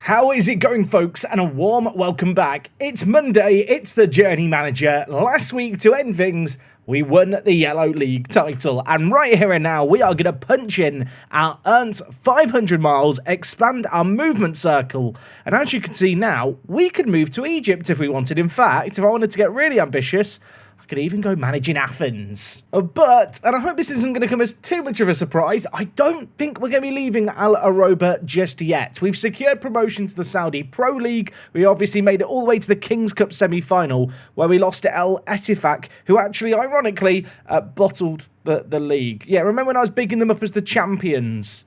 How is it going, folks, and a warm welcome back. It's Monday, it's the Journey Manager. Last week, to end things, we won the Yellow League title, and right here and now, we are going to punch in our earned 500 miles, expand our movement circle, and as you can see now, we could move to Egypt if we wanted. In fact, if I wanted to get really ambitious, could even go managing Athens. But, and I hope this isn't going to come as too much of a surprise, I don't think we're going to be leaving Al Aroba just yet. We've secured promotion to the Saudi Pro League. We obviously made it all the way to the Kings Cup semi-final, where we lost to El Etifak, who actually, ironically, bottled the league. Yeah, remember when I was bigging them up as the champions?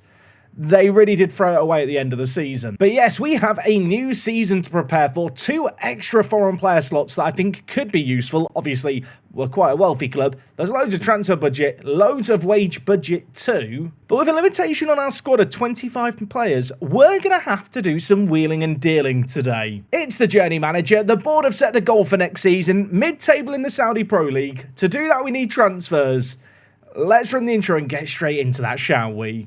They really did throw it away at the end of the season. But yes, we have a new season to prepare for. 2 extra foreign player slots that I think could be useful. Obviously, we're quite a wealthy club. There's loads of transfer budget, loads of wage budget too. But with a limitation on our squad of 25 players, we're going to have to do some wheeling and dealing today. It's the Journey Manager. The board have set the goal for next season, mid-table in the Saudi Pro League. To do that, we need transfers. Let's run the intro and get straight into that, shall we?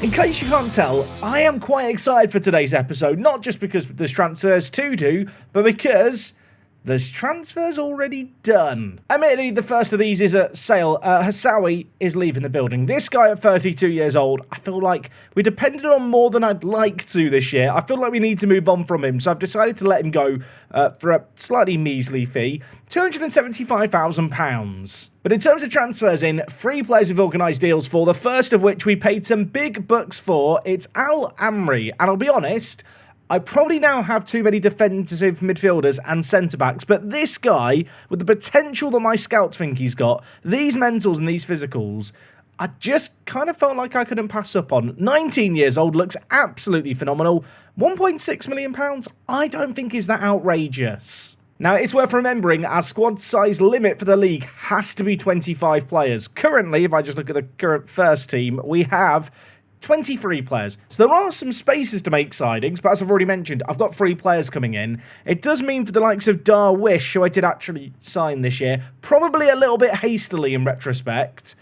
In case you can't tell, I am quite excited for today's episode, not just because there's transfers to do, but because there's transfers already done. Admittedly, the first of these is a sale. Hassawi is leaving the building. This guy at 32 years old, I feel like we depended on more than I'd like to this year. I feel like we need to move on from him, so I've decided to let him go for a slightly measly fee, £275,000. But in terms of transfers in, 3 players we've organised deals for, the first of which we paid some big bucks for. It's Al Amri, and I'll be honest, I probably now have too many defensive midfielders and centre-backs, but this guy, with the potential that my scouts think he's got, these mentals and these physicals, I just kind of felt like I couldn't pass up on. 19 years old, looks absolutely phenomenal. £1.6 million, I don't think is that outrageous. Now, it's worth remembering our squad size limit for the league has to be 25 players. Currently, if I just look at the current first team, we have 23 players. So there are some spaces to make signings, but as I've already mentioned, I've got 3 players coming in. It does mean for the likes of Darwish, who I did actually sign this year, probably a little bit hastily in retrospect,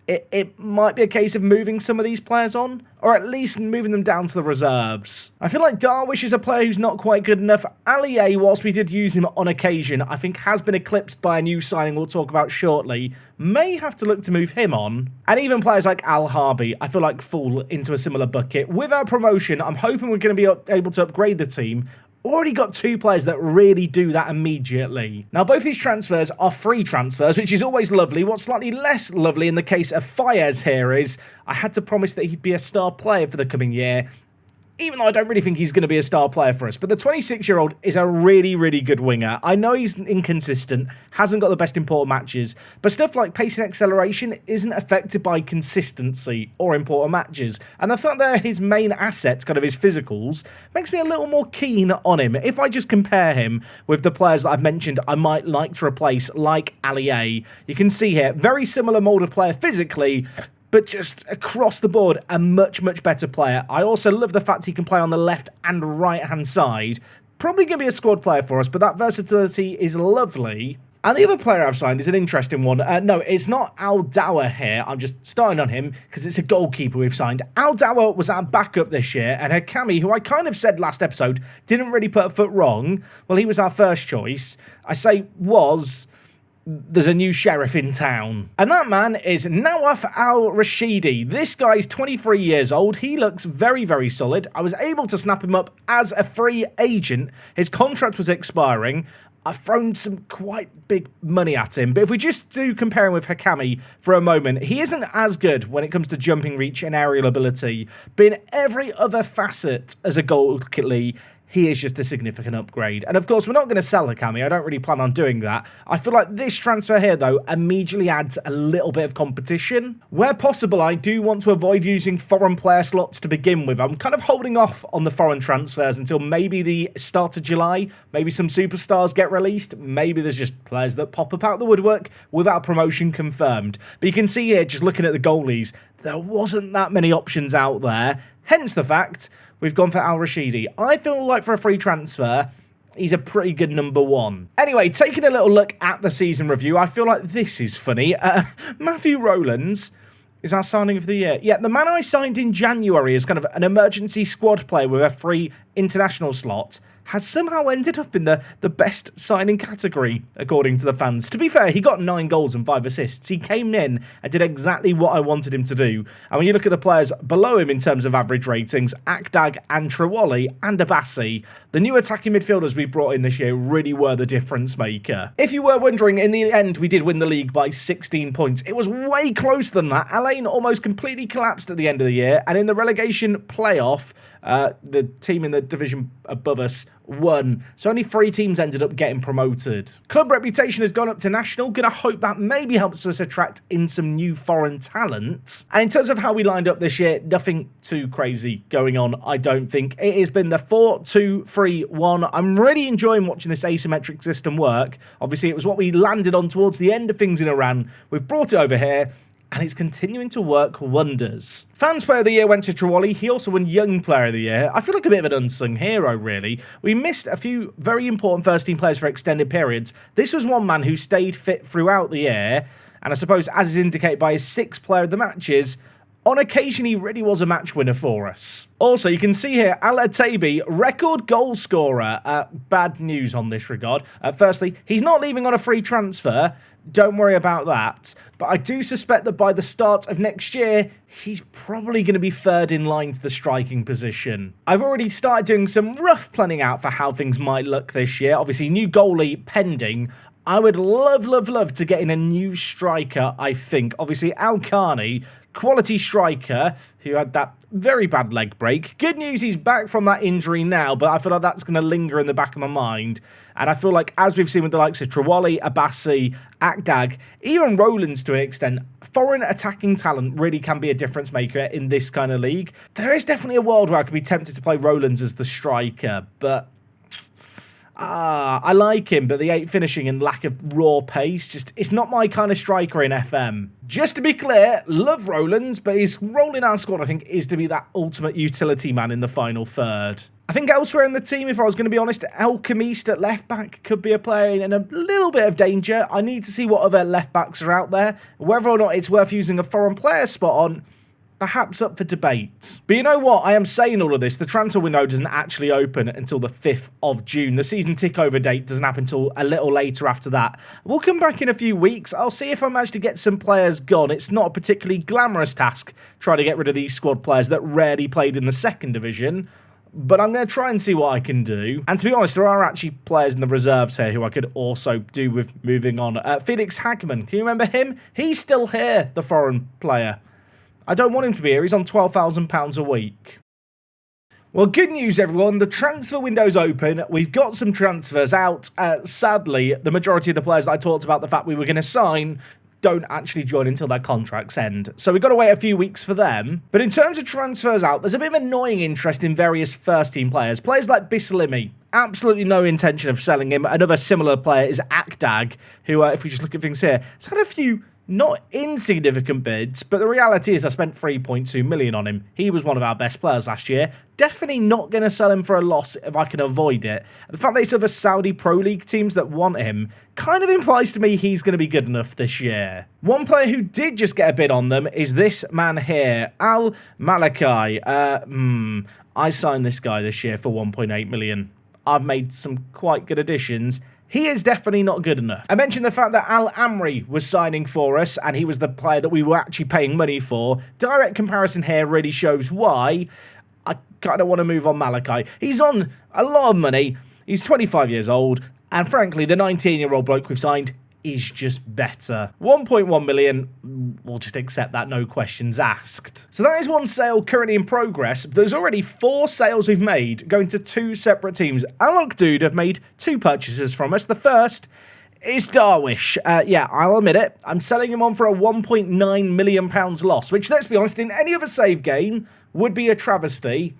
it might be a case of moving some of these players on, or at least moving them down to the reserves. I feel like Darwish is a player who's not quite good enough. Alié, whilst we did use him on occasion, I think has been eclipsed by a new signing we'll talk about shortly. May have to look to move him on. And even players like Al Harbi, I feel like fall into a similar bucket. With our promotion, I'm hoping we're going to be able to upgrade the team. Already got 2 players that really do that immediately. Now, both these transfers are free transfers, which is always lovely. What's slightly less lovely in the case of Fayez here is I had to promise that he'd be a star player for the coming year, even though I don't really think he's going to be a star player for us. But the 26-year-old is a really, really good winger. I know he's inconsistent, hasn't got the best important matches, but stuff like pace and acceleration isn't affected by consistency or important matches. And the fact that his main assets, kind of his physicals, makes me a little more keen on him. If I just compare him with the players that I've mentioned I might like to replace, like Alié, you can see here, very similar mould of player physically, but just across the board, a much, much better player. I also love the fact he can play on the left and right-hand side. Probably going to be a squad player for us, but that versatility is lovely. And the other player I've signed is an interesting one. No, it's not Al Dawa here. I'm just starting on him because it's a goalkeeper we've signed. Al Dawa was our backup this year, and Hakami, who I kind of said last episode, didn't really put a foot wrong. Well, he was our first choice. I say was. There's a new sheriff in town. And that man is Nawaf Al-Rashidi. This guy's 23 years old. He looks very, very solid. I was able to snap him up as a free agent. His contract was expiring. I've thrown some quite big money at him, but if we just do compare him with Hakami for a moment, he isn't as good when it comes to jumping reach and aerial ability, but in every other facet as a goalie, he is just a significant upgrade. And of course, we're not going to sell Hakami. I don't really plan on doing that. I feel like this transfer here, though, immediately adds a little bit of competition. Where possible, I do want to avoid using foreign player slots to begin with. I'm kind of holding off on the foreign transfers until maybe the start of July. Maybe some superstars get released. Maybe there's just players that pop up out the woodwork without promotion confirmed. But you can see here, just looking at the goalies, there wasn't that many options out there. Hence the fact we've gone for Al-Rashidi. I feel like for a free transfer, he's a pretty good number 1. Anyway, taking a little look at the season review, I feel like this is funny. Matthew Rowlands is our signing of the year. Yeah, the man I signed in January as kind of an emergency squad player with a free international slot has somehow ended up in the best signing category, according to the fans. To be fair, he got 9 goals and 5 assists. He came in and did exactly what I wanted him to do. And when you look at the players below him in terms of average ratings, Akdag and Trewally and Abassi, the new attacking midfielders we brought in this year really were the difference maker. If you were wondering, in the end, we did win the league by 16 points. It was way closer than that. Alain almost completely collapsed at the end of the year, and in the relegation playoff, the team in the division above us won. So only 3 teams ended up getting promoted. Club reputation has gone up to national. Gonna hope that maybe helps us attract in some new foreign talent. And in terms of how we lined up this year, nothing too crazy going on, I don't think. It has been the 4-2-3-1. I'm really enjoying watching this asymmetric system work. Obviously, it was what we landed on towards the end of things in Iran. We've brought it over here, and it's continuing to work wonders. Fans Player of the Year went to Trewally. He also won Young Player of the Year. I feel like a bit of an unsung hero, really. We missed a few very important first-team players for extended periods. This was one man who stayed fit throughout the year, and I suppose, as is indicated by his 6th player of the matches, on occasion, he really was a match winner for us. Also, you can see here, Al-Atabi, record goal scorer. Bad news on this regard. Firstly, he's not leaving on a free transfer. Don't worry about that. But I do suspect that by the start of next year, he's probably going to be 3rd in line to the striking position. I've already started doing some rough planning out for how things might look this year. Obviously, new goalie pending. I would love to get in a new striker, I think. Obviously, Al-Khani, quality striker, who had that very bad leg break. Good news, he's back from that injury now, but I feel like that's going to linger in the back of my mind. And I feel like, as we've seen with the likes of Trewally, Abassi, Akdag, even Rowlands to an extent, foreign attacking talent really can be a difference maker in this kind of league. There is definitely a world where I could be tempted to play Rowlands as the striker, but I like him, but the 8 finishing and lack of raw pace, it's not my kind of striker in FM. Just to be clear, love Rowlands, but his role in our squad, I think, is to be that ultimate utility man in the final third. I think elsewhere in the team, if I was going to be honest, El Khamist at left-back could be a player in a little bit of danger. I need to see what other left-backs are out there. Whether or not it's worth using a foreign player spot on, perhaps up for debate. But you know what? I am saying all of this. The transfer window doesn't actually open until the 5th of June. The season tick-over date doesn't happen until a little later after that. We'll come back in a few weeks. I'll see if I manage to get some players gone. It's not a particularly glamorous task trying to get rid of these squad players that rarely played in the 2nd division. But I'm going to try and see what I can do. And to be honest, there are actually players in the reserves here who I could also do with moving on. Felix Hagman, can you remember him? He's still here, the foreign player. I don't want him to be here. He's on £12,000 a week. Well, good news, everyone. The transfer window's open. We've got some transfers out. Sadly, the majority of the players that I talked about the fact we were going to sign don't actually join until their contracts end. So we've got to wait a few weeks for them. But in terms of transfers out, there's a bit of annoying interest in various first-team players. Players like Bislimi, absolutely no intention of selling him. Another similar player is Akdag, who, if we just look at things here, has had a few not insignificant bids, but the reality is I spent 3.2 million on him. He was one of our best players last year. Definitely not going to sell him for a loss if I can avoid it. The fact that it's other Saudi Pro League teams that want him kind of implies to me he's going to be good enough this year. One player who did just get a bid on them is this man here, Al Malakai. I signed this guy this year for 1.8 million. I've made some quite good additions. He is definitely not good enough. I mentioned the fact that Al Amri was signing for us, and he was the player that we were actually paying money for. Direct comparison here really shows why I kind of want to move on Malachi. He's on a lot of money. He's 25 years old, and frankly, the 19-year-old bloke we've signed is just better. 1.1 million, we'll just accept that, no questions asked. So that is one sale currently in progress. There's already 4 sales we've made going to 2 separate teams. Alok Dude have made 2 purchases from us. The first is Darwish. Yeah, I'll admit it. I'm selling him on for a £1.9 million loss, which, let's be honest, in any other save game would be a travesty.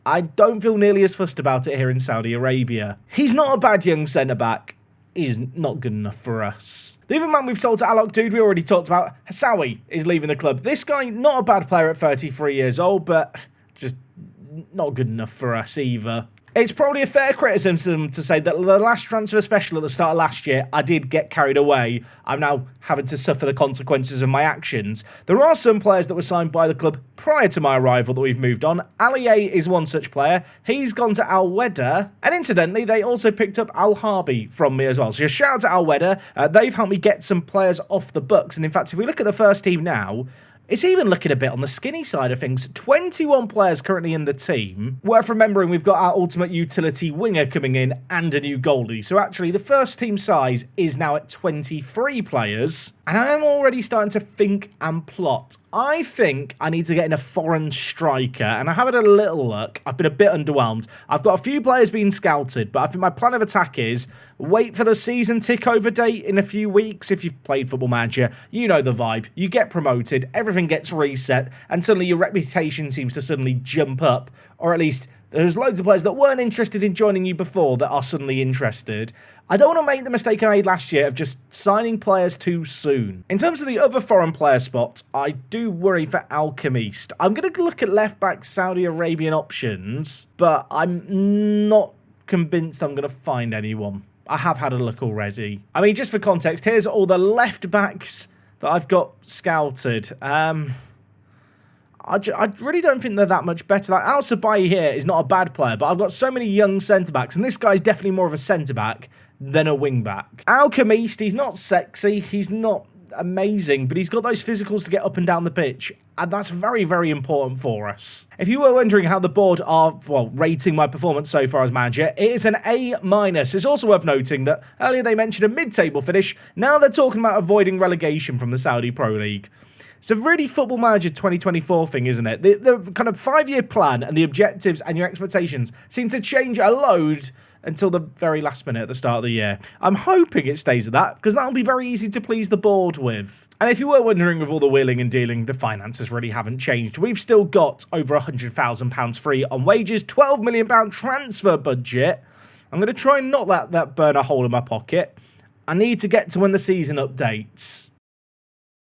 I don't feel nearly as fussed about it here in Saudi Arabia. He's not a bad young centre-back. Is not good enough for us. The other man we've sold to Alok Dude, we already talked about, Hassawi, is leaving the club. This guy, not a bad player at 33 years old, but just not good enough for us either. It's probably a fair criticism to say that the last transfer special at the start of last year, I did get carried away. I'm now having to suffer the consequences of my actions. There are some players that were signed by the club prior to my arrival that we've moved on. Alié is one such player. He's gone to Al Weda. And incidentally, they also picked up Al Harbi from me as well. So a shout out to Al Weda. They've helped me get some players off the books. And in fact, if we look at the first team now, it's even looking a bit on the skinny side of things. 21 players currently in the team. Worth remembering, we've got our ultimate utility winger coming in and a new goalie. So actually, the first team size is now at 23 players. And I am already starting to think and plot. I think I need to get in a foreign striker, and I have had a little look. I've been a bit underwhelmed. I've got a few players being scouted, but I think my plan of attack is wait for the season tick-over date in a few weeks. If you've played Football Manager, you know the vibe. You get promoted, everything gets reset, and suddenly your reputation seems to suddenly jump up, or at least there's loads of players that weren't interested in joining you before that are suddenly interested. I don't want to make the mistake I made last year of just signing players too soon. In terms of the other foreign player spot, I do worry for Alchemist. I'm going to look at left-back Saudi Arabian options, but I'm not convinced I'm going to find anyone. I have had a look already. I mean, just for context, here's all the left-backs that I've got scouted. I really don't think they're that much better. Like, Al Sabai here is not a bad player, but I've got so many young centre-backs, and this guy's definitely more of a centre-back than a wing-back. Alchemist, he's not sexy, he's not amazing, but he's got those physicals to get up and down the pitch, and that's very, very important for us. If you were wondering how the board are, well, rating my performance so far as manager, it is an A-. It's also worth noting that earlier they mentioned a mid-table finish, now they're talking about avoiding relegation from the Saudi Pro League. It's a really Football Manager 2024 thing, isn't it? The kind of 5-year plan and the objectives and your expectations seem to change a load until the very last minute at the start of the year. I'm hoping it stays at that, because that'll be very easy to please the board with. And if you were wondering, with all the wheeling and dealing, the finances really haven't changed. We've still got over £100,000 free on wages, £12 million transfer budget. I'm going to try and not let that burn a hole in my pocket. I need to get to when the season updates.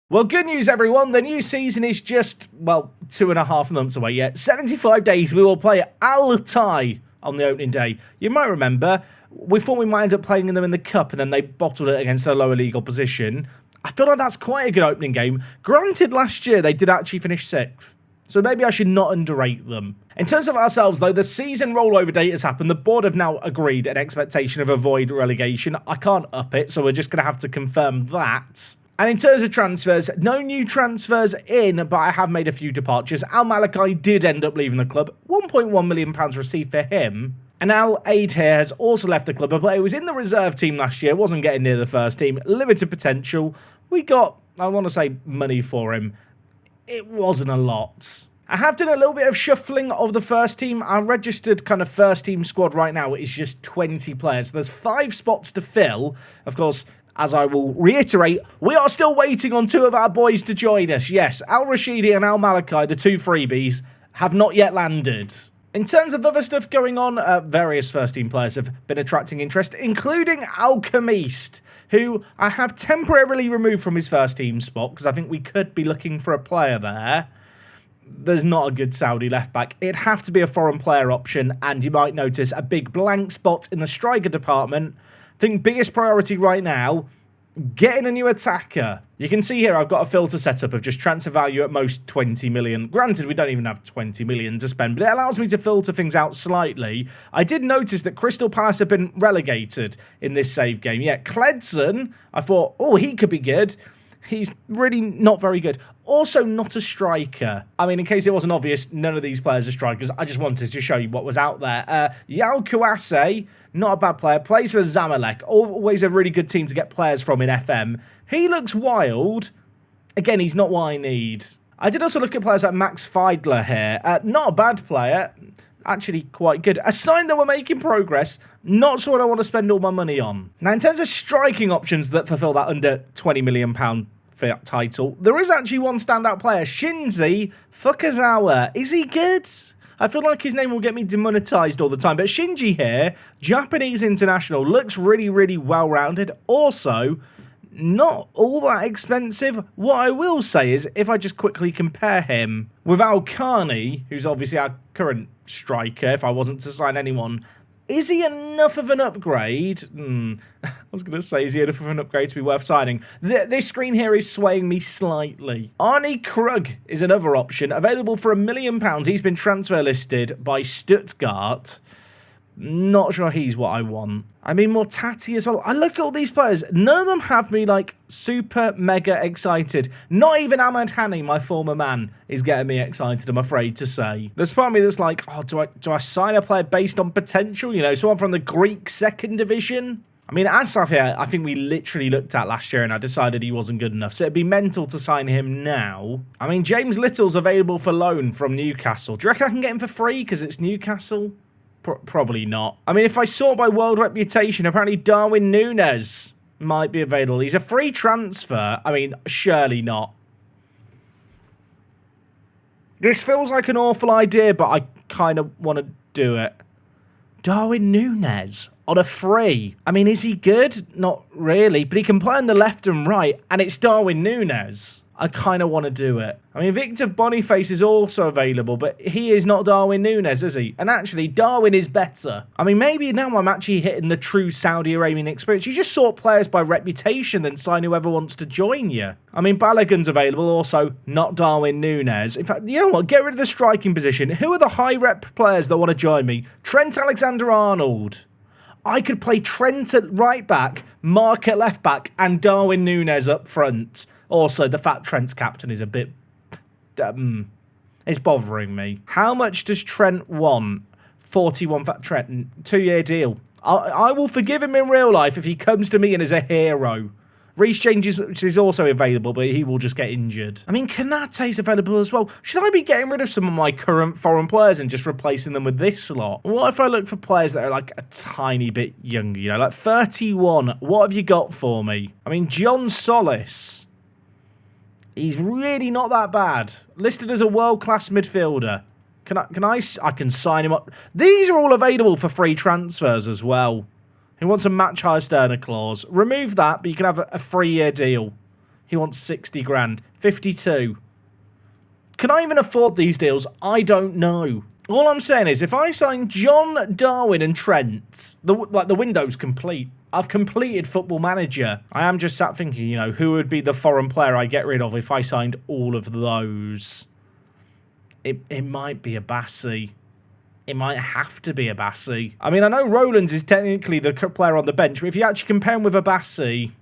Well, good news, everyone. The new season is just, well, 2.5 months away yet. 75 days we will play Al Tai on the opening day. You might remember, we thought we might end up playing them in the Cup, and then they bottled it against a lower league opposition. I feel like that's quite a good opening game. Granted, last year they did actually finish 6th, so maybe I should not underrate them. In terms of ourselves, though, the season rollover date has happened. The board have now agreed an expectation of avoid relegation. I can't up it, so we're just going to have to confirm that. And in terms of transfers, no new transfers in, but I have made a few departures. Al Malakai did end up leaving the club. £1.1 million received for him. And Al Aid here has also left the club. A player who was in the reserve team last year, wasn't getting near the first team. Limited potential. We got, I want to say, money for him. It wasn't a lot. I have done a little bit of shuffling of the first team. Our registered kind of first team squad right now is just 20 players. There's 5 spots to fill. Of course, as I will reiterate, we are still waiting on 2 of our boys to join us. Yes, Al Rashidi and Al Malakai, the 2 freebies, have not yet landed. In terms of other stuff going on, various first-team players have been attracting interest, including Alchemist, who I have temporarily removed from his first-team spot, because I think we could be looking for a player there. There's not a good Saudi left-back. It'd have to be a foreign player option, and you might notice a big blank spot in the striker department. I think biggest priority right now, getting a new attacker. You can see here I've got a filter set up of just transfer value at most 20 million. Granted, we don't even have 20 million to spend, but it allows me to filter things out slightly. I did notice that Crystal Palace have been relegated in this save game. Yeah, Cledson, I thought, oh, he could be good. He's really not very good. Also, not a striker. I mean, in case it wasn't obvious, none of these players are strikers. I just wanted to show you what was out there. Yao Kouasse, not a bad player. Plays for Zamalek. Always a really good team to get players from in FM. He looks wild. Again, he's not what I need. I did also look at players like Max Feidler here. Not a bad player. Actually quite good. A sign that we're making progress. Not sure what I want to spend all my money on. Now, in terms of striking options that fulfill that under £20 million title, there is actually one standout player. Shinji Fukazawa. Is he good? I feel like his name will get me demonetized all the time. But Shinji here, Japanese international, looks really, really well-rounded. Also, not all that expensive. What I will say is, if I just quickly compare him with Al Carney, who's obviously our current striker, if I wasn't to sign anyone, is he enough of an upgrade? I was going to say, is he enough of an upgrade to be worth signing? This screen here is swaying me slightly. Arnie Krug is another option, available for £1 million. He's been transfer listed by Stuttgart. Not sure he's what I want. I mean, Mortati as well. I look at all these players. None of them have me, like, super mega excited. Not even Ahmad Hani, my former man, is getting me excited, I'm afraid to say. There's part of me that's like, oh, do I sign a player based on potential? You know, someone from the Greek second division? I mean, Asaf here, I think we literally looked at last year and I decided he wasn't good enough. So it'd be mental to sign him now. I mean, James Little's available for loan from Newcastle. Do you reckon I can get him for free because it's Newcastle? Probably not. I mean, if I sort by world reputation, apparently Darwin Núñez might be available. He's a free transfer. I mean, surely not. This feels like an awful idea, but I kind of want to do it. Darwin Núñez on a free. I mean, is he good? Not really, but he can play on the left and right, and it's Darwin Núñez. I kind of want to do it. I mean, Victor Boniface is also available, but he is not Darwin Núñez, is he? And actually, Darwin is better. I mean, maybe now I'm actually hitting the true Saudi Arabian experience. You just sort players by reputation, then sign whoever wants to join you. I mean, Balogun's available, also not Darwin Núñez. In fact, you know what? Get rid of the striking position. Who are the high-rep players that want to join me? Trent Alexander-Arnold. I could play Trent at right back, Mark at left back, and Darwin Núñez up front. Also, the fact Trent's captain is a bit... it's bothering me. How much does Trent want? 41 for Trent. 2-year deal. I will forgive him in real life if he comes to me and is a hero. Reece James is also available, but he will just get injured. I mean, Konate's available as well. Should I be getting rid of some of my current foreign players and just replacing them with this lot? What if I look for players that are like a tiny bit younger, you know, like 31? What have you got for me? I mean, John Solis. He's really not that bad. Listed as a world-class midfielder. I can sign him up. These are all available for free transfers as well. He wants a match higher Sterner clause. Remove that, but you can have a 3-year deal. He wants 60 grand. 52. Can I even afford these deals? I don't know. All I'm saying is, if I sign John, Darwin and Trent, the window's complete. I've completed Football Manager. I am just sat thinking, you know, who would be the foreign player I get rid of if I signed all of those? It might be a Bassi. It might have to be a Bassi. I mean, I know Rollins is technically the player on the bench, but if you actually compare him with a Bassi,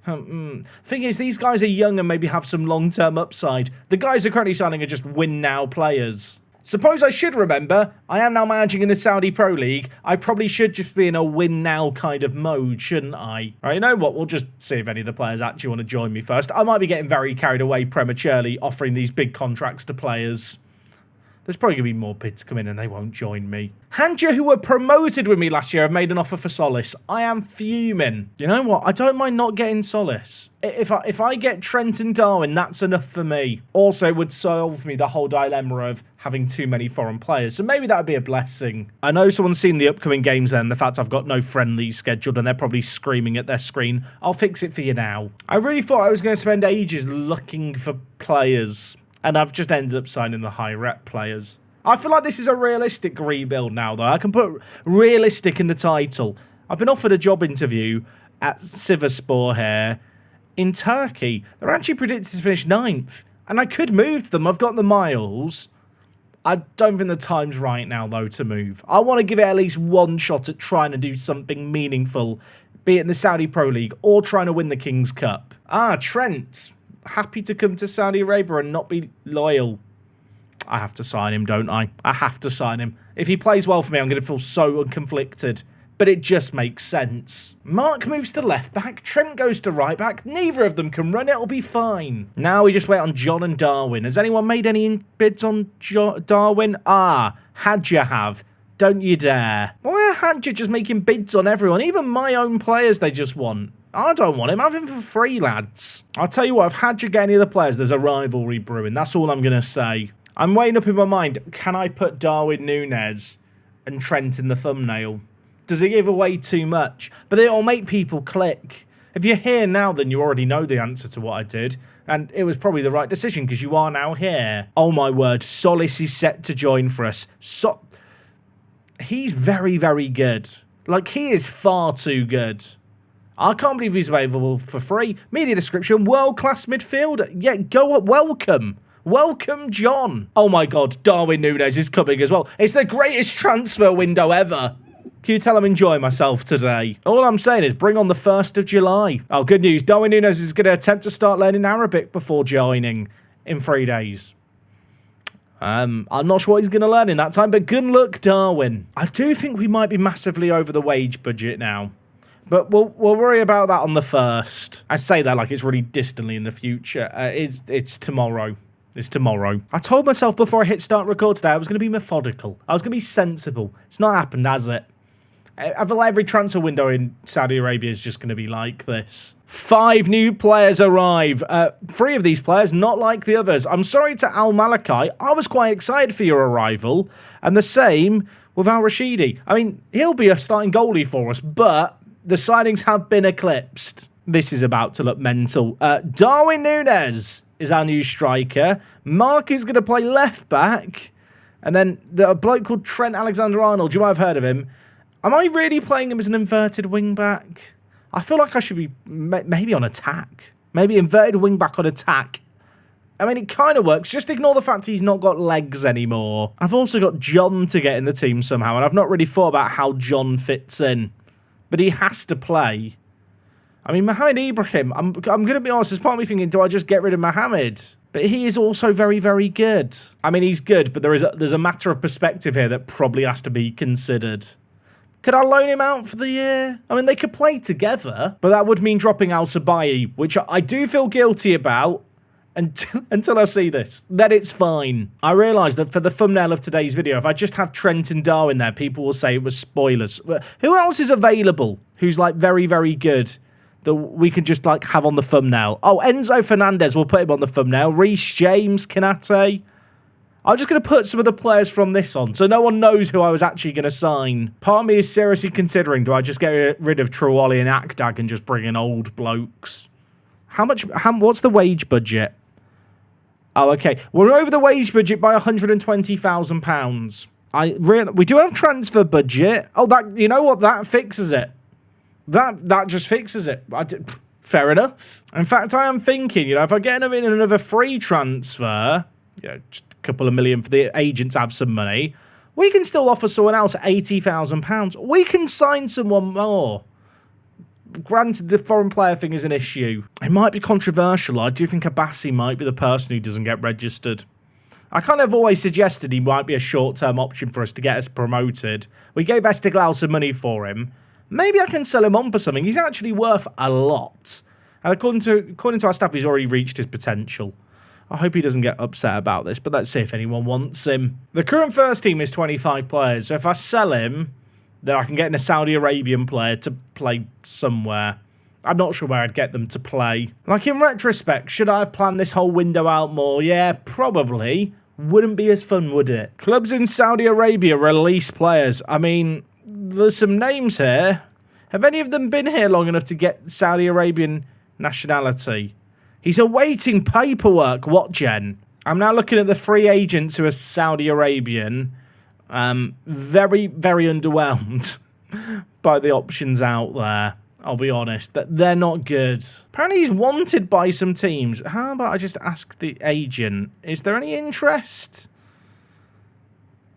Thing is, these guys are young and maybe have some long-term upside. The guys are currently signing are just win-now players. Suppose I should remember, I am now managing in the Saudi Pro League. I probably should just be in a win-now kind of mode, shouldn't I? All right, you know what? We'll just see if any of the players actually want to join me first. I might be getting very carried away prematurely, offering these big contracts to players. There's probably going to be more bids come in and they won't join me. Hanja, who were promoted with me last year, have made an offer for Solis. I am fuming. You know what? I don't mind not getting Solis. If I get Trent and Darwin, that's enough for me. Also, it would solve me the whole dilemma of having too many foreign players. So maybe that would be a blessing. I know someone's seen the upcoming games and the fact I've got no friendlies scheduled and they're probably screaming at their screen. I'll fix it for you now. I really thought I was going to spend ages looking for players. And I've just ended up signing the high-rep players. I feel like this is a realistic rebuild now, though. I can put realistic in the title. I've been offered a job interview at Sivasspor here in Turkey. They're actually predicted to finish 9th. And I could move to them. I've got the miles. I don't think the time's right now, though, to move. I want to give it at least one shot at trying to do something meaningful, be it in the Saudi Pro League or trying to win the King's Cup. Ah, Trent. Happy to come to Saudi Arabia and not be loyal. I have to sign him, don't I? I have to sign him. If he plays well for me, I'm going to feel so unconflicted. But it just makes sense. Mark moves to left back. Trent goes to right back. Neither of them can run. It'll be fine. Now we just wait on John and Darwin. Has anyone made any bids on Darwin? Ah, Hadja have. Don't you dare. Why are Hadja just making bids on everyone? Even my own players they just want. I don't want him. Have him for free, lads. I'll tell you what, if Hadja get any of the players, there's a rivalry brewing. That's all I'm going to say. I'm weighing up in my mind, can I put Darwin Núñez and Trent in the thumbnail? Does it give away too much? But it'll make people click. If you're here now, then you already know the answer to what I did. And it was probably the right decision because you are now here. Oh my word, Solis is set to join for us. He's very, very good. Like, he is far too good. I can't believe he's available for free. Media description, world-class midfielder. Yeah, go up, welcome. Welcome, John. Oh my God, Darwin Núñez is coming as well. It's the greatest transfer window ever. Can you tell I'm enjoying myself today? All I'm saying is bring on the 1st of July. Oh, good news. Darwin Núñez is going to attempt to start learning Arabic before joining in 3 days. I'm not sure what he's going to learn in that time, but good luck, Darwin. I do think we might be massively over the wage budget now. But we'll worry about that on the 1st. I say that like it's really distantly in the future. It's tomorrow. It's tomorrow. I told myself before I hit start record today I was going to be methodical. I was going to be sensible. It's not happened, has it? I feel like every transfer window in Saudi Arabia is just going to be like this. 5 new players arrive. 3 of these players not like the others. I'm sorry to Al Malakai. I was quite excited for your arrival. And the same with Al Rashidi. I mean, he'll be a starting goalie for us, but the signings have been eclipsed. This is about to look mental. Darwin Núñez is our new striker. Mark is going to play left back. And then a bloke called Trent Alexander-Arnold. You might have heard of him. Am I really playing him as an inverted wing-back? I feel like I should be maybe on attack. Maybe inverted wing-back on attack. I mean, it kind of works. Just ignore the fact he's not got legs anymore. I've also got John to get in the team somehow, and I've not really thought about how John fits in. But he has to play. I mean, Mohamed Ibrahim, I'm going to be honest, there's part of me thinking, do I just get rid of Mohamed? But he is also very, very good. I mean, he's good, but there's a matter of perspective here that probably has to be considered. Could I loan him out for the year? I mean, they could play together, but that would mean dropping Al Sabayi, which I do feel guilty about until I see this. Then it's fine. I realise that for the thumbnail of today's video, if I just have Trent and Darwin there, people will say it was spoilers. Who else is available who's, like, very, very good that we can just, like, have on the thumbnail? Oh, Enzo Fernandez, we'll put him on the thumbnail. Reece James, Kanate. I'm just going to put some of the players from this on, so no one knows who I was actually going to sign. Part of me is seriously considering, do I just get rid of Traore and Akdag and just bring in old blokes? What's the wage budget? Oh, okay. We're over the wage budget by £120,000. We do have transfer budget. Oh, you know what? That fixes it. That just fixes it. Fair enough. In fact, I am thinking, if I get another free transfer, just a couple of million for the agent to have some money, we can still offer someone else £80,000. We can sign someone more. Granted, the foreign player thing is an issue. It might be controversial. I do think Abassi might be the person who doesn't get registered. I kind of always suggested he might be a short-term option for us to get us promoted. We gave Esteghlal some money for him. Maybe I can sell him on for something. He's actually worth a lot. And according to our staff, he's already reached his potential. I hope he doesn't get upset about this, but let's see if anyone wants him. The current first team is 25 players, so if I sell him, then I can get in a Saudi Arabian player to play somewhere. I'm not sure where I'd get them to play. Like, in retrospect, should I have planned this whole window out more? Yeah, probably. Wouldn't be as fun, would it? Clubs in Saudi Arabia release players. I mean, there's some names here. Have any of them been here long enough to get Saudi Arabian nationality? He's awaiting paperwork. What, Jen? I'm now looking at the free agents who are Saudi Arabian. Very, very underwhelmed by the options out there. I'll be honest. They're not good. Apparently he's wanted by some teams. How about I just ask the agent? Is there any interest?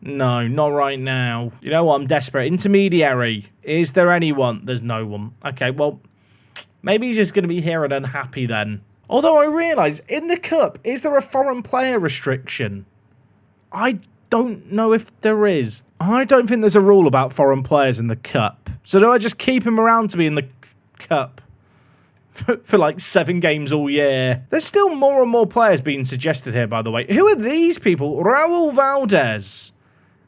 No, not right now. You know what? I'm desperate. Intermediary. Is there anyone? There's no one. Okay, well, maybe he's just going to be here and unhappy then. Although I realise, in the Cup, is there a foreign player restriction? I don't know if there is. I don't think there's a rule about foreign players in the Cup. So do I just keep him around to be in the Cup for like 7 games all year? There's still more and more players being suggested here, by the way. Who are these people? Raul Valdez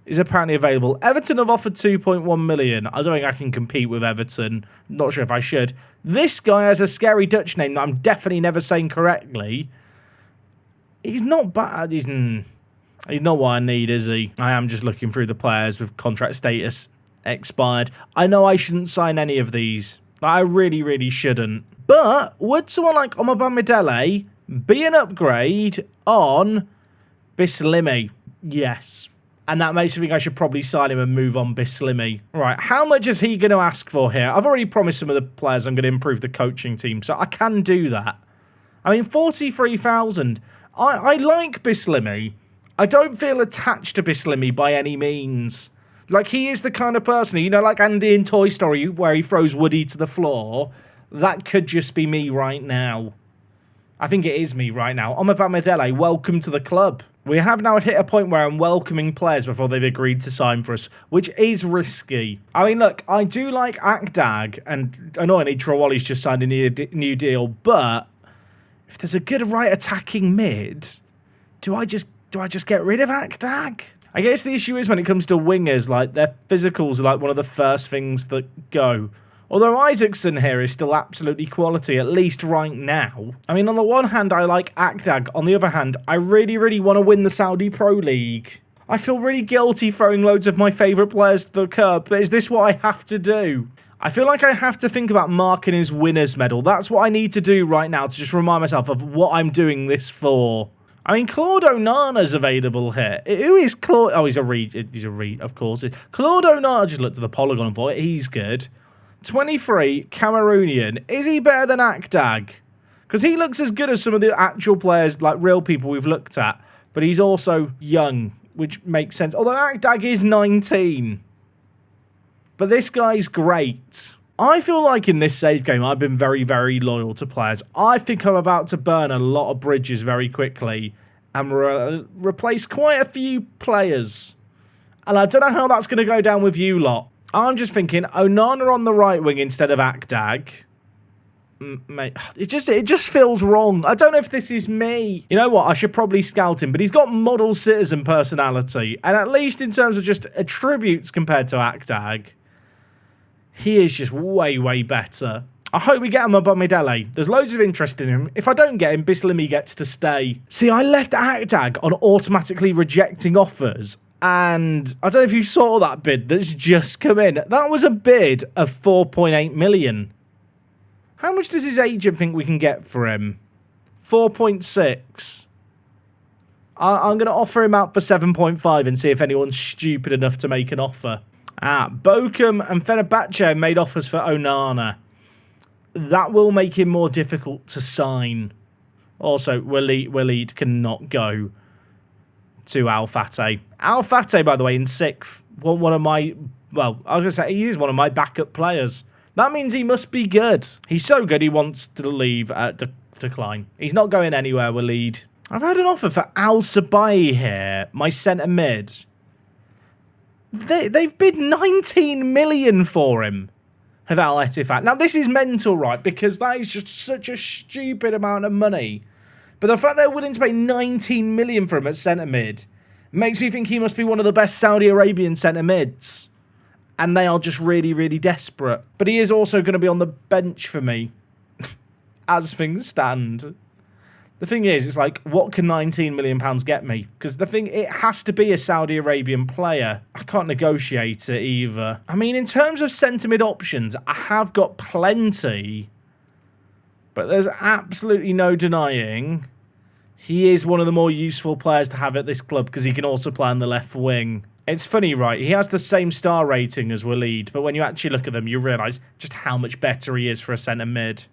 is apparently available. Everton have offered 2.1 million. I don't think I can compete with Everton. Not sure if I should. This guy has a scary Dutch name that I'm definitely never saying correctly. He's not bad. He's not what I need, is he? I am just looking through the players with contract status expired. I know I shouldn't sign any of these. I really, really shouldn't. But would someone like Omobamidele be an upgrade on Bislimi? Yes. And that makes me think I should probably sign him and move on Bislimi. Right, how much is he going to ask for here? I've already promised some of the players I'm going to improve the coaching team, so I can do that. I mean, 43,000. I like Bislimi. I don't feel attached to Bislimi by any means. Like, he is the kind of person, you know, like Andy in Toy Story, where he throws Woody to the floor. That could just be me right now. I think it is me right now. Omobamidele, welcome to the club. We have now hit a point where I'm welcoming players before they've agreed to sign for us, which is risky. I mean, look, I do like Akdag, and annoyingly, Trawali's just signed a new deal, but if there's a good right attacking mid, do I just get rid of Akdag? I guess the issue is when it comes to wingers, like, their physicals are like one of the first things that go. Although Isaacson here is still absolutely quality, at least right now. I mean, on the one hand, I like Akdag. On the other hand, I really, really want to win the Saudi Pro League. I feel really guilty throwing loads of my favourite players to the curb, but is this what I have to do? I feel like I have to think about marking his winner's medal. That's what I need to do right now to just remind myself of what I'm doing this for. I mean, Claude Onana's available here. Who is Claude? Oh, he's a read, of course. Claude Onana, I just looked at the polygon for it. He's good. 23, Cameroonian. Is he better than Akdag? Because he looks as good as some of the actual players, like real people we've looked at. But he's also young, which makes sense. Although Akdag is 19. But this guy's great. I feel like in this save game, I've been very, very loyal to players. I think I'm about to burn a lot of bridges very quickly and replace quite a few players. And I don't know how that's going to go down with you lot. I'm just thinking Onana on the right wing instead of Akdag. Mate, it just feels wrong. I don't know if this is me. You know what? I should probably scout him, but he's got model citizen personality. And at least in terms of just attributes compared to Akdag, he is just way, way better. I hope we get him above Midele. There's loads of interest in him. If I don't get him, Bislimi gets to stay. See, I left Akdag on automatically rejecting offers. And I don't know if you saw that bid that's just come in. That was a bid of 4.8 million. How much does his agent think we can get for him? 4.6. I'm going to offer him out for 7.5 and see if anyone's stupid enough to make an offer. Bochum and Fenerbahce made offers for Onana. That will make him more difficult to sign. Also, Walid cannot go to Al Fateh. Al Fateh, by the way, in 6th. One of my... Well, I was going to say, he is one of my backup players. That means he must be good. He's so good, he wants to leave, decline. He's not going anywhere, Walid. I've had an offer for Al Sabai here, my centre mid. They've bid 19 million for him. Of Al Ettifaq. Now, this is mental, right? Because that is just such a stupid amount of money. But the fact they're willing to pay 19 million for him at centre mid makes me think he must be one of the best Saudi Arabian centre mids. And they are just really, really desperate. But he is also going to be on the bench for me. As things stand. The thing is, it's like, what can £19 million get me? Because the thing, it has to be a Saudi Arabian player. I can't negotiate it either. I mean, in terms of centre mid options, I have got plenty. But there's absolutely no denying he is one of the more useful players to have at this club because he can also play on the left wing. It's funny, right? He has the same star rating as Walid, but when you actually look at them, you realise just how much better he is for a centre mid.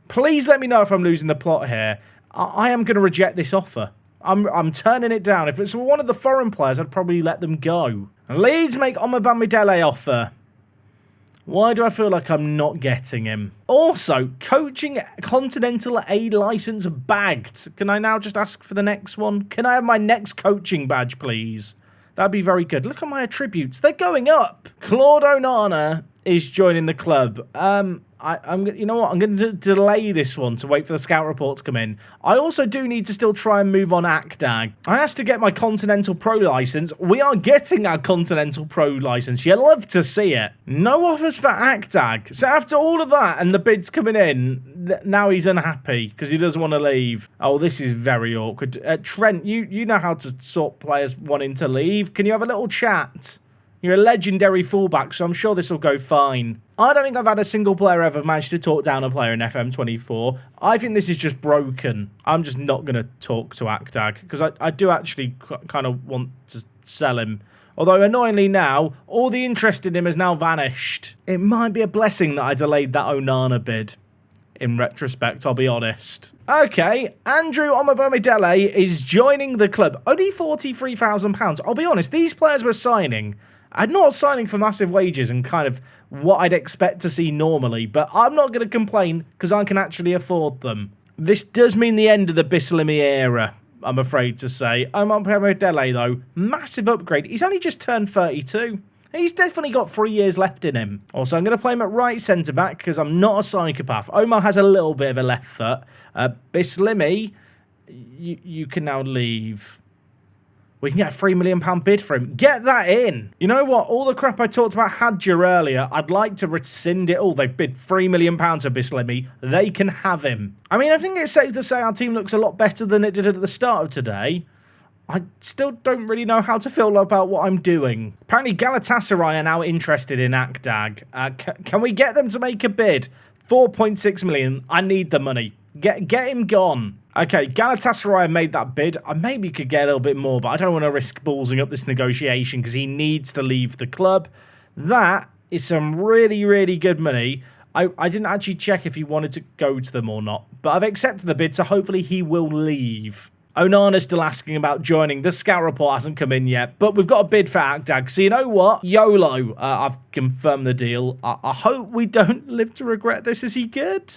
Please let me know if I'm losing the plot here. I am going to reject this offer. I'm turning it down. If it's one of the foreign players, I'd probably let them go. Leeds make Omobamidele offer. Why do I feel like I'm not getting him? Also, coaching Continental A licence bagged. Can I now just ask for the next one? Can I have my next coaching badge, please? That'd be very good. Look at my attributes. They're going up. Claude Onana is joining the club. You know what? I'm going to delay this one to wait for the scout report to come in. I also do need to still try and move on Akdag. I asked to get my Continental Pro license. We are getting our Continental Pro license. You love to see it. No offers for Akdag. So after all of that and the bids coming in, now he's unhappy because he doesn't want to leave. Oh, this is very awkward. Trent, you know how to sort players wanting to leave. Can you have a little chat? You're a legendary fullback, so I'm sure this will go fine. I don't think I've had a single player ever manage to talk down a player in FM24. I think this is just broken. I'm just not going to talk to Akdag, because I do actually kind of want to sell him. Although, annoyingly now, all the interest in him has now vanished. It might be a blessing that I delayed that Onana bid. In retrospect, I'll be honest. Okay, Andrew Omobamidele is joining the club. Only £43,000. I'll be honest, these players were signing. I'm not signing for massive wages and kind of what I'd expect to see normally, but I'm not going to complain because I can actually afford them. This does mean the end of the Bislimi era, I'm afraid to say. Omobamidele, though, massive upgrade. He's only just turned 32. He's definitely got 3 years left in him. Also, I'm going to play him at right centre-back because I'm not a psychopath. Omar has a little bit of a left foot. Bislimi, you can now leave. We can get a £3 million bid for him. Get that in. You know what? All the crap I talked about Hadja earlier, I'd like to rescind it all. They've bid £3 million for Bislimi. They can have him. I mean, I think it's safe to say our team looks a lot better than it did at the start of today. I still don't really know how to feel about what I'm doing. Apparently Galatasaray are now interested in Akdag. Can we get them to make a bid? 4.6 million. I need the money. Get him gone. Okay, Galatasaray made that bid. I maybe could get a little bit more, but I don't want to risk ballsing up this negotiation because he needs to leave the club. That is some really, really good money. I didn't actually check if he wanted to go to them or not, but I've accepted the bid, so hopefully he will leave. Onana's still asking about joining. The scout report hasn't come in yet, but we've got a bid for Akdag. So you know what? YOLO. I've confirmed the deal. I hope we don't live to regret this. Is he good?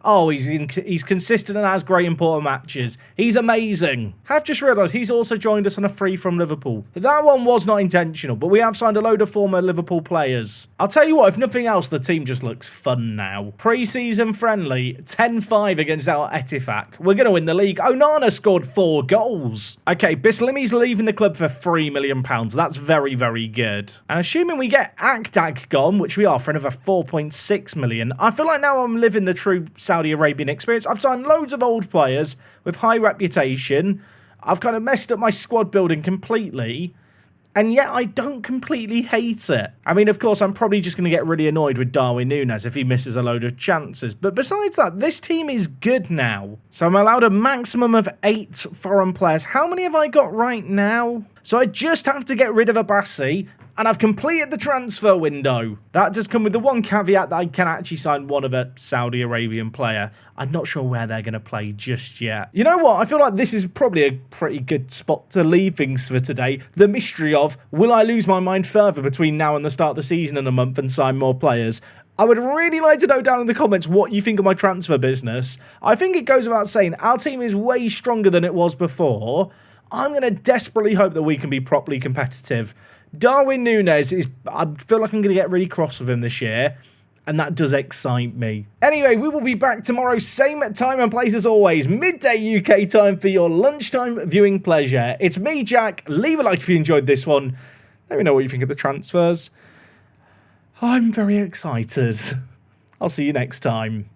Oh, he's consistent and has great important matches. He's amazing. Have just realised he's also joined us on a free from Liverpool. That one was not intentional, but we have signed a load of former Liverpool players. I'll tell you what, if nothing else, the team just looks fun now. Pre-season friendly, 10-5 against Al Ettifaq. We're going to win the league. Onana scored 4 goals. Okay, Bislimi's leaving the club for £3 million. That's very, very good. And assuming we get Akdag gone, which we are for another 4.6 million, I feel like now I'm living the true Saudi Arabian experience. I've signed loads of old players with high reputation. I've kind of messed up my squad building completely, and yet I don't completely hate it. I mean, of course, I'm probably just going to get really annoyed with Darwin Núñez if he misses a load of chances. But besides that, this team is good now. So I'm allowed a maximum of 8 foreign players. How many have I got right now? So I just have to get rid of Abassi, and I've completed the transfer window. That does come with the one caveat that I can actually sign one of a Saudi Arabian player. I'm not sure where they're going to play just yet. You know what? I feel like this is probably a pretty good spot to leave things for today. The mystery of, will I lose my mind further between now and the start of the season in a month and sign more players? I would really like to know down in the comments what you think of my transfer business. I think it goes without saying, our team is way stronger than it was before. I'm going to desperately hope that we can be properly competitive. Darwin Núñez is, I feel like I'm going to get really cross with him this year, and that does excite me. Anyway, we will be back tomorrow, same time and place as always, midday UK time for your lunchtime viewing pleasure. It's me, Jack. Leave a like if you enjoyed this one. Let me know what you think of the transfers. I'm very excited. I'll see you next time.